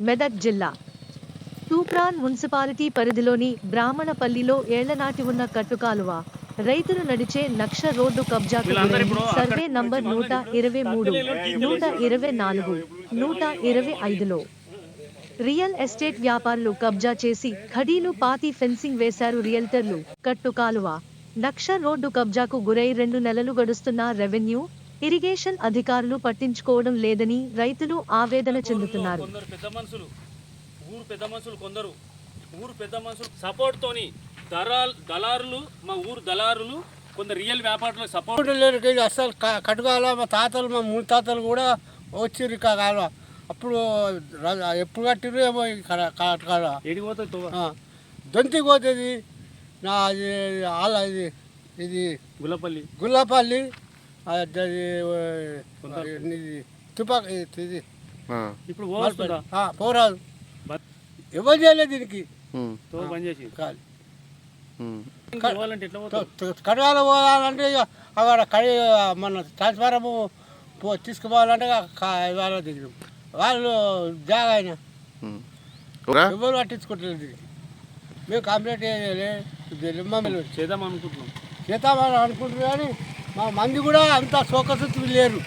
మెదక్ జిల్లా తూప్రాన్ మున్సిపాలిటీ పరిధిలోని బ్రాహ్మణపల్లిలో ఏళ్లనాటి ఉన్న కట్టుకాలువ రైతులు నడిచే నక్ష రోడ్డు కబ్జాకు గురైంది. సర్వే నంబర్ 123, 124, 125లో రియల్ ఎస్టేట్ వ్యాపారులు కబ్జా చేసి ఖడీలు పాతి ఫెన్సింగ్ వేశారు. రియల్టర్లు కట్టుకాలువ నక్ష రోడ్డు కబ్జాకు గురై 2 నెలలు గడుస్తున్నా రెవెన్యూ, ఇరిగేషన్ అధికారులు పట్టించుకోవడం లేదని రైతులు ఆవేదన చెందుతున్నారు. ఊరు పెద్ద మనుషులు సపోర్ట్ తోని దళారులు మా ఊరు దళారులు కొందరు రియల్ వ్యాపారులు సపోర్ట్ లేరు. అసలు కట్టుకాల మా తాతలు మా మూడు తాతలు కూడా వచ్చిర్రు కాలువ. అప్పుడు ఎప్పుడు కట్టిర్రు ఏమో కట్టుకాల దొంతికి పోతుంది. ఇది గుల్లపల్లి తుపాకి ఇది ఇప్పుడు పోరాదు. ఎవరు చేయలేదు దీనికి. కడగాల పోవాలంటే అక్కడ మన ట్రాన్స్ఫారము తీసుకుపోవాలంటే దిగినాం. వాళ్ళు జాగా అయినా ఎవరు పట్టించుకుంటలేదు దీనికి. మేము కంప్లైంట్ చేద్దామని అనుకుంటున్నాం కానీ మా మంది కూడా అంత సోకసు లేరు.